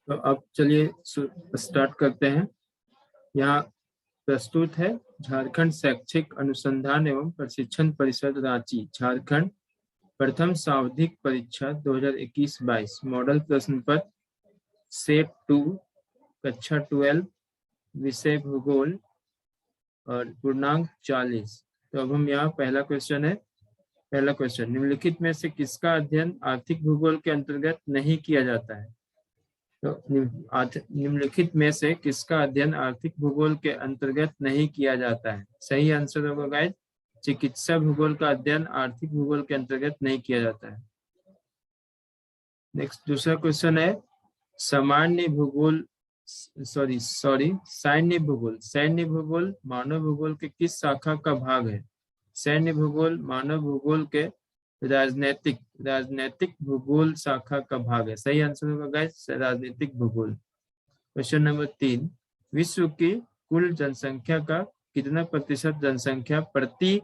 तो अब चलिए स्टार्ट करते हैं। यहाँ प्रस्तुत है झारखंड शैक्षिक अनुसंधान एवं प्रशिक्षण परिषद रांची झारखंड प्रथम सांविधिक परीक्षा 2021-22 मॉडल प्रश्न पत्र सेट 2 कक्षा 12 विषय भूगोल और पूर्णांक 40। तो अब हम यहाँ पहला क्वेश्चन निम्नलिखित में से किसका अध्ययन आर्थिक भूगोल के अंतर्गत नहीं किया जाता है। तो निम्नलिखित में से किसका अध्ययन आर्थिक भूगोल के अंतर्गत नहीं किया जाता है। सही आंसर होगा गाइस, चिकित्सा भूगोल का अध्ययन आर्थिक भूगोल के अंतर्गत नहीं किया जाता है। नेक्स्ट दूसरा क्वेश्चन है सैन्य भूगोल मानव भूगोल के किस शाखा का भाग है। सैन्य भूगोल मानव भूगोल के राजनैतिक भूगोल शाखा का भाग है। सही आंसर होगा गाइस, राजनीतिक भूगोल। क्वेश्चन नंबर 3, विश्व की कुल जनसंख्या का कितना प्रतिशत जनसंख्या प्रति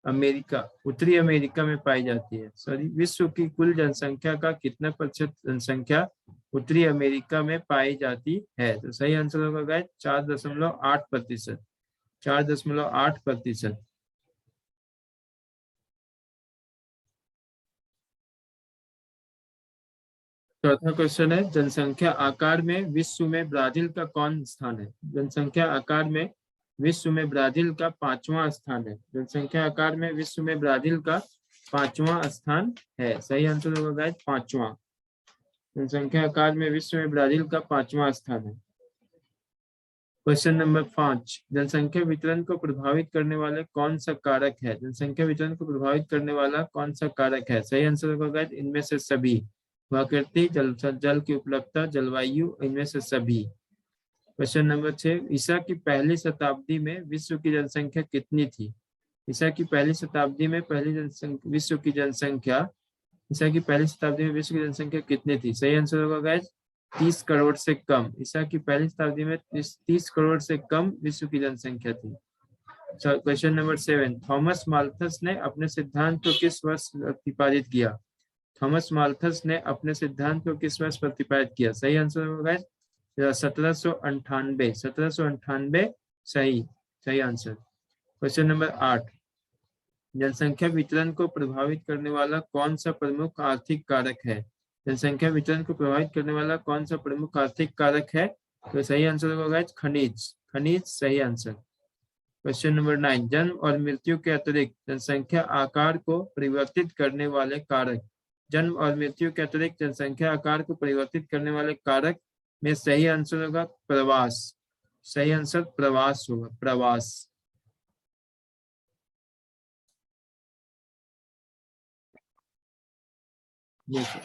अमेरिका उत्तरी अमेरिका में पाई जाती है। विश्व की कुल जनसंख्या का कितना प्रतिशत जनसंख्या उत्तरी अमेरिका में पाई जाती है। तो सही आंसर होगा गाइस 4.8%। 4.8%। चौथा क्वेश्चन है जनसंख्या आकार में विश्व में ब्राजील का कौन स्थान है। जनसंख्या आकार में विश्व में ब्राजील का 5वां स्थान है। जनसंख्या आकार में विश्व में ब्राजील का 5वां स्थान है। सही आंसर होगा गाइस 5वां। जनसंख्या आकार में विश्व में ब्राजील का 5वां स्थान है। क्वेश्चन नंबर 5, जनसंख्या वितरण को प्रभावित करने वाले कौन सा कारक है। जनसंख्या वितरण को प्रभावित करने वाला कौन सा कारक है। सही आंसर होगा गाइस इनमें से सभी। प्रकृति, जल की उपलब्धता, जलवायु, इनमें से सभी। क्वेश्चन नंबर 6, ईसा की पहली शताब्दी में विश्व की जनसंख्या कितनी थी। ईसा की पहली शताब्दी में विश्व की जनसंख्या ईसा की पहली शताब्दी में विश्व की जनसंख्या कितनी थी। सही आंसर होगा गाइस 30 करोड़ से कम। ईसा की पहली शताब्दी में 30 करोड़ से कम विश्व की जनसंख्या थी। क्वेश्चन नंबर 7, थॉमस माल्थस ने अपने सिद्धांत को किस वर्ष प्रतिपादित किया। थॉमस माल्थस ने अपने सिद्धांत को किस वर्ष प्रतिपादित किया। सही आंसर होगा 1798। 1798 सही आंसर। क्वेश्चन नंबर 8, जनसंख्या वितरण को प्रभावित करने वाला कौन सा प्रमुख आर्थिक कारक है। जनसंख्या वितरण को प्रभावित करने वाला कौन सा प्रमुख आर्थिक कारक है। तो सही आंसर होगा खनिज। सही आंसर। क्वेश्चन नंबर 9, जन्म और मृत्यु के अतिरिक्त जनसंख्या आकार को परिवर्तित करने वाले कारक। जन्म और मृत्यु के अतिरिक्त जनसंख्या आकार को परिवर्तित करने वाले कारक में सही आंसर होगा प्रवास। सही आंसर प्रवास होगा, प्रवास।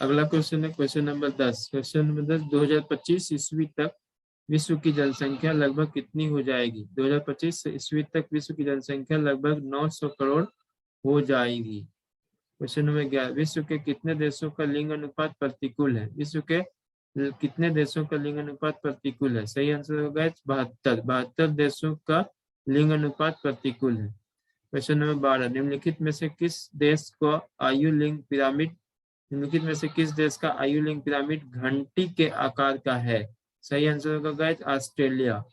अगला क्वेश्चन है क्वेश्चन नंबर 10। क्वेश्चन नंबर 10, 2025 ईस्वी तक विश्व की जनसंख्या लगभग कितनी हो जाएगी। 2025 ईस्वी तक विश्व की जनसंख्या लगभग 900 करोड़ हो जाएगी। क्वेश्चन नंबर 11, विश्व के कितने देशों का लिंग अनुपात प्रतिकूल है। विश्व के कितने देशों का लिंग अनुपात प्रतिकूल है। सही आंसर होगा 72 देशों का लिंग अनुपात प्रतिकूल है। क्वेश्चन नंबर 12, निम्नलिखित में से किस देश को आयु लिंग पिरामिड निम्नलिखित में से किस देश का आयु लिंग पिरामिड घंटी के आकार का है। सही आंसर होगा गाइस ऑस्ट्रेलिया।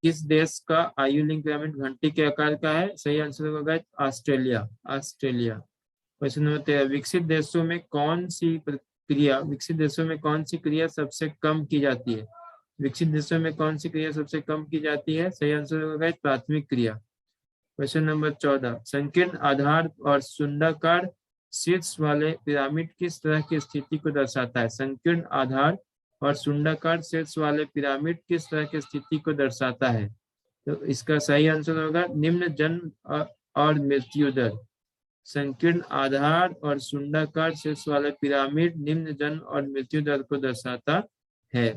किस देश का आयु लिंग पिरामिड घंटी के आकार का है। सही आंसर होगा गाइस ऑस्ट्रेलिया। क्वेश्चन नंबर 13, विकसित देशों में कौन सी क्रिया सबसे कम की जाती है। विकसित देशों में कौन सी क्रिया सबसे कम की जाती है। सही आंसर होगा गाइस प्राथमिक क्रिया। क्वेश्चन नंबर 14, संकीर्ण आधार और शून्याकार शीर्ष वाले पिरामिड किस तरह की स्थिति को दर्शाता है। संकीर्ण आधार और शून्याकार शीर्ष वाले पिरामिड किस तरह की स्थिति को दर्शाता है। तो इसका सही आंसर होगा निम्न जन्म और मृत्यु दर। संकीर्ण आधार और शून्याकार शीर्ष वाले पिरामिड निम्न जन्म और मृत्यु दर को दर्शाता है।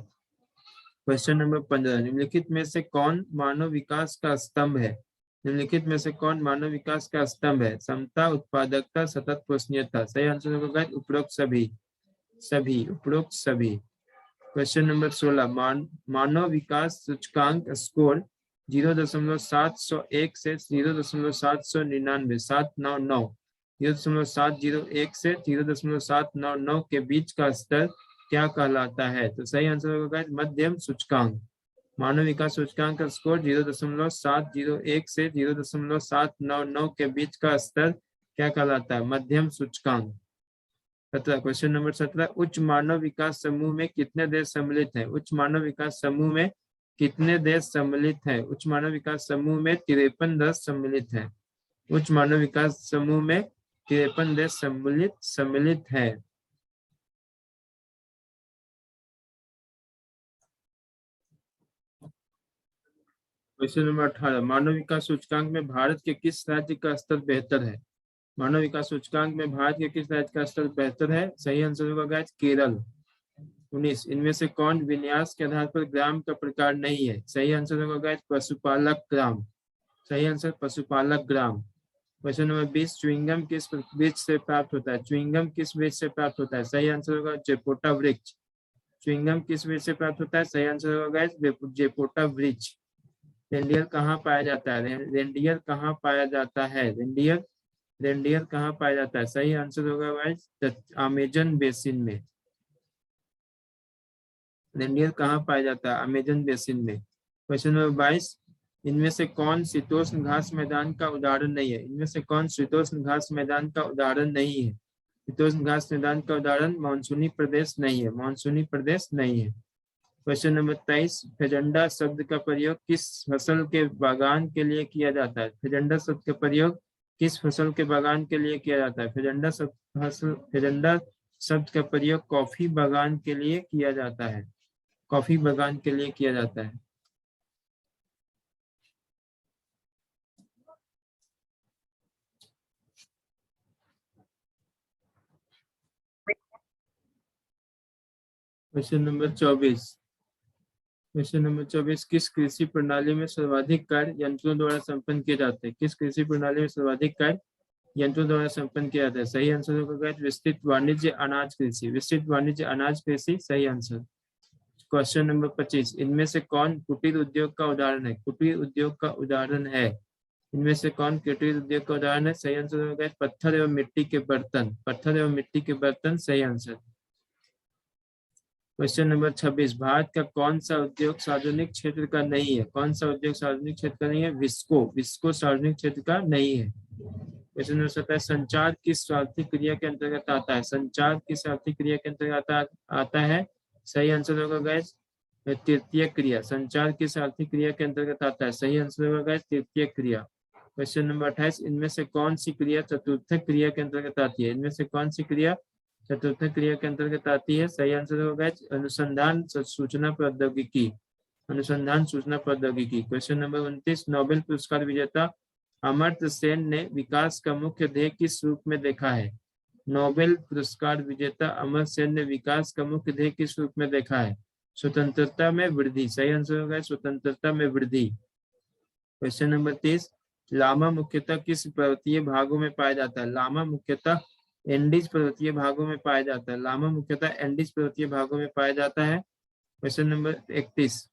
क्वेश्चन नंबर 15, निम्नलिखित में से कौन मानव विकास का स्तंभ है। निम्नलिखित में से कौन मानव विकास का स्तंभ है। समता, उत्पादकता, सतत पोषणीयता। सही आंसर होगा उपरोक्त सभी। क्वेश्चन नंबर 16, मानव विकास सूचकांक स्कोर 0.701 से 0.799 0.701 से 0.799 के बीच का स्तर क्या कहलाता है? तो सही आंसर होगा मध्यम सूचकांक। मानव विकास सूचकांक का स्कोर 0.701 से 0.799 के बीच का स्तर क्या कहलाता है? मध्यम सूचकांक। 17 क्वेश्चन नंबर 17, उच्च मानव विकास समूह में कितने देश सम्मिलित हैं? उच्च मानव विकास समूह में कितने देश सम्मिलित हैं? उच्च मानव विकास समूह में 53 देश सम्मिलित हैं। उच्च मानव विकास समूह में 53 देश सम्मिलित है। क्वेश्चन नंबर 18, मानव विकास सूचकांक में भारत के किस राज्य का स्तर बेहतर है? मानव विकास सूचकांक में भारत के किस राज्य का स्तर बेहतर है? सही आंसर होगा केरल। 19, इनमें से कौन विन्यास के आधार पर ग्राम का प्रकार नहीं है? सही आंसर होगा पशुपालक ग्राम। सही आंसर पशुपालक ग्राम। क्वेश्चन नंबर 20, च्युइंगम किस वृक्ष से प्राप्त होता है? च्युइंगम किस वृक्ष से प्राप्त होता है? सही आंसर होगा जेपोटा वृक्ष। च्युइंगम किस वृक्ष से प्राप्त होता है? सही आंसर होगा जेपोटा वृक्ष। रेंडियर कहाँ पाया जाता है? रेंडियर कहाँ पाया जाता है? रेंडियर कहाँ पाया जाता है? सही आंसर होगा गाइस अमेजन बेसिन में। रेंडियर कहाँ पाया जाता है? अमेजन बेसिन में। क्वेश्चन नंबर 22, इनमें से कौन शीतोष्ण घास मैदान का उदाहरण नहीं है? इनमें से कौन शीतोष्ण घास मैदान का उदाहरण नहीं है? शीतोष्ण घास मैदान का उदाहरण मानसूनी प्रदेश नहीं है। मानसूनी प्रदेश नहीं है। क्वेश्चन नंबर 23, फेजेंडा शब्द का प्रयोग किस फसल के बागान के लिए किया जाता है? फेजेंडा शब्द का प्रयोग किस फसल के बागान के लिए किया जाता है? फेजेंडा शब्द का प्रयोग कॉफी बागान के लिए किया जाता है। कॉफी बागान के लिए किया जाता है। क्वेश्चन नंबर 24, क्वेश्चन नंबर 24, किस कृषि प्रणाली में सर्वाधिक कार्य यंत्रों द्वारा संपन्न किए जाते हैं? किस कृषि प्रणाली में सर्वाधिक कार्य यंत्रों द्वारा संपन्न किया जाता है? सही आंसर होगा विस्तृत वाणिज्य अनाज कृषि। विस्तृत वाणिज्य अनाज कृषि सही आंसर। क्वेश्चन नंबर 25, इनमें से कौन कुटीर उद्योग का उदाहरण है? कुटीर उद्योग का उदाहरण है। इनमें से कौन कुटीर उद्योग का उदाहरण है? सही आंसर होगा पत्थर एवं मिट्टी के बर्तन। पत्थर एवं मिट्टी के बर्तन सही आंसर। क्वेश्चन नंबर 26, भारत का कौन सा उद्योग सार्वजनिक क्षेत्र का नहीं है? कौन सा उद्योग सार्वजनिक क्षेत्र का नहीं है? विस्को सार्वजनिक क्षेत्र का नहीं है। क्वेश्चन नंबर 27, संचार किस स्वार्थी क्रिया के अंतर्गत आता है? संचार किस स्वार्थी क्रिया के अंतर्गत आता है? सही आंसर होगा गाइस तृतीय क्रिया। संचार किस स्वार्थी क्रिया के अंतर्गत आता है? सही आंसर होगा गाइस तृतीय क्रिया। क्वेश्चन नंबर 28, इनमें से कौन सी क्रिया चतुर्थ क्रिया के अंतर्गत आती है? इनमें से कौन सी क्रिया चतुर्थ क्रिया के अंतर्गत आती है? सही आंसर होगा अनुसंधान सूचना प्रौद्योगिकी। अनुसंधान सूचना प्रौद्योगिकी। क्वेश्चन नंबर 29, नोबेल पुरस्कार विजेता अमर्त्य सेन ने विकास का मुख्य ध्येय किस रूप में देखा है? नोबेल पुरस्कार विजेता अमर्त्य सेन ने विकास का मुख्य ध्येय किस रूप में देखा है? स्वतंत्रता में वृद्धि। सही आंसर होगा स्वतंत्रता में वृद्धि। क्वेश्चन नंबर 30, लामा मुख्यतः किस पर्वतीय भागों में पाया जाता है? लामा मुख्यतः एंडीज पर्वतीय भागों में पाया जाता है। लामा मुख्यतः एंडीज पर्वतीय भागों में पाया जाता है। क्वेश्चन नंबर 31,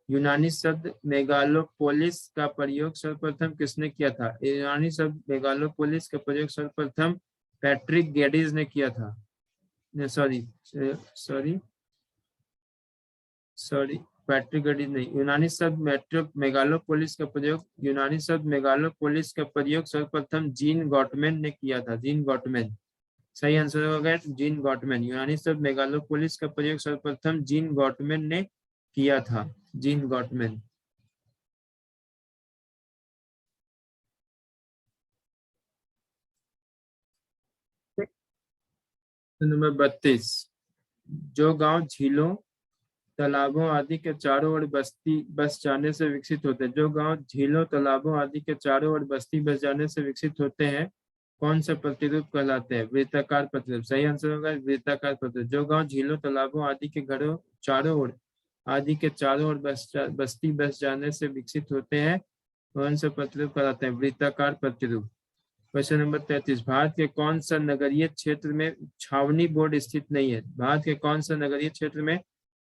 यूनानी शब्द मेगालोपोलिस का प्रयोग सर्वप्रथम किसने किया था? यूनानी शब्द मेगालोपोलिस का प्रयोग सर्वप्रथम पैट्रिक गेडिज ने किया था। सॉरी पैट्रिक गेडिज नहीं। यूनानी शब्द मेगालोपोलिस का प्रयोग सर्वप्रथम जीन गॉटमैन ने किया था। जीन गॉटमैन सही आंसर होगा जीन गॉटमैन। यूनानी शब्द मेगालोपोलिस का प्रयोग सर्वप्रथम जीन गॉटमैन ने किया था। Gene Gottmann. नंबर 32, जो गांव झीलों तालाबों आदि के चारों ओर बस जाने से विकसित होते हैं। जो गांव झीलों तालाबों आदि के चारों ओर बस्ती बस जाने से विकसित होते हैं कौन सा प्रतिरूप कहलाते हैं? वृत्ताकार प्रतिरूप। सही आंसर होगा वृत्ताकार प्रतिरूप। जो गांव झीलों तालाबों आदि के घरों चारों ओर बस्ती बस जाने से विकसित होते हैं कौन सा प्रतिरूप कहलाते हैं? वृत्ताकार प्रतिरूप। क्वेश्चन नंबर 33, भारत के कौन सा नगरीय क्षेत्र में छावनी बोर्ड स्थित नहीं है? भारत के कौन सा नगरीय क्षेत्र में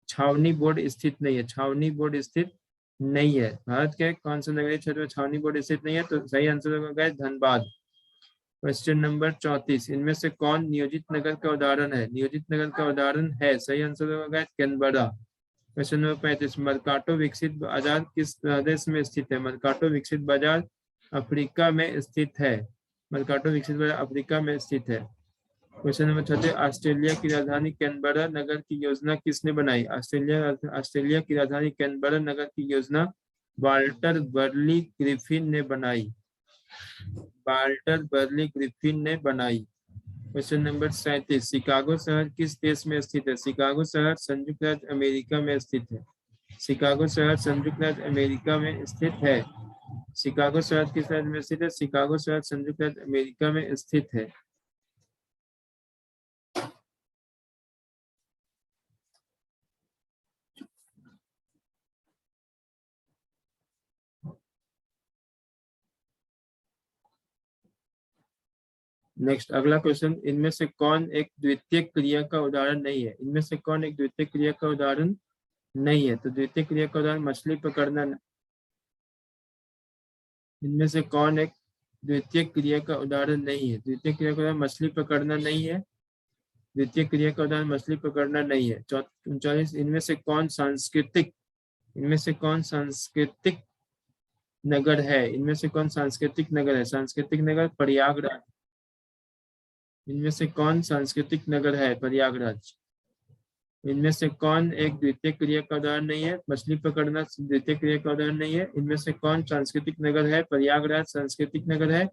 छावनी बोर्ड स्थित नहीं है? छावनी बोर्ड स्थित नहीं है। भारत के कौन सा नगरीय क्षेत्र में छावनी बोर्ड स्थित नहीं है? तो सही आंसर होगा धनबाद। क्वेश्चन नंबर 34, इनमें से कौन नियोजित नगर का उदाहरण है? नियोजित नगर का उदाहरण है, सही आंसर होगा कैनबरा। क्वेश्चन नंबर 35, मर्काटो विकसित बाजार किस प्रदेश में स्थित है? मर्काटो विकसित बाजार अफ्रीका में स्थित है। मर्काटो विकसित बाजार अफ्रीका में स्थित है। क्वेश्चन नंबर 36, ऑस्ट्रेलिया की राजधानी कैनबरा नगर की योजना किसने बनाई? ऑस्ट्रेलिया की राजधानी कैनबरा नगर की योजना वाल्टर बर्ली ग्रिफिन ने बनाई। वाल्टर बर्ली ग्रिफिन ने बनाई। क्वेश्चन नंबर 37, शिकागो शहर किस देश में स्थित है? शिकागो शहर संयुक्त राज्य अमेरिका में स्थित है। शिकागो शहर संयुक्त राज्य अमेरिका में स्थित है। शिकागो शहर किस राज्य में स्थित है? शिकागो शहर संयुक्त राज्य अमेरिका में स्थित है। नेक्स्ट अगला क्वेश्चन, इनमें से कौन एक द्वितीय क्रिया का उदाहरण नहीं है? इनमें से कौन एक द्वितीय क्रिया का उदाहरण नहीं है? तो द्वितीय क्रिया का उदाहरण मछली पकड़ना। इनमें से कौन एक द्वितीय क्रिया का उदाहरण नहीं है? द्वितीय क्रिया का उदाहरण मछली पकड़ना नहीं है। द्वितीय क्रिया का उदाहरण मछली पकड़ना नहीं है। 39, इनमें से कौन सांस्कृतिक नगर है? इनमें से कौन सांस्कृतिक नगर है? सांस्कृतिक नगर प्रयागराज। इनमें से कौन सांस्कृतिक नगर है? प्रयागराज। इनमें से कौन एक द्वितीय क्रिया का उदाहरण नहीं है? मछली पकड़ना द्वितीय क्रिया का उदाहरण नहीं है। इनमें से कौन सांस्कृतिक नगर है? प्रयागराज सांस्कृतिक नगर है।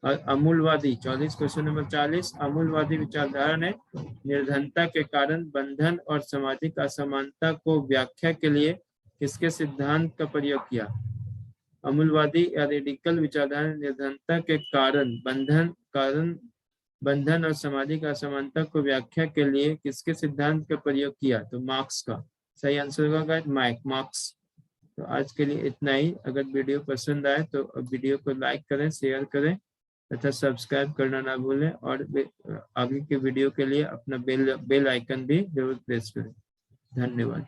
और अमूलवादी 40, क्वेश्चन नंबर 40, अमूलवादी विचारधारा ने निर्धनता के कारण बंधन और सामाजिक असमानता को व्याख्या के लिए किसके सिद्धांत का प्रयोग किया? अमूलवादी या रेडिकल विचारधारा ने निर्धनता के कारण बंधन और सामाजिक असमानता को व्याख्या के लिए किसके सिद्धांत का प्रयोग किया? तो मार्क्स का। सही आंसर होगा मार्क्स। तो आज के लिए इतना ही। अगर वीडियो पसंद आए तो वीडियो को लाइक करें, शेयर करें तथा सब्सक्राइब करना ना भूलें, और आगे के वीडियो के लिए अपना बेल आइकन भी जरूर प्रेस करें। धन्यवाद।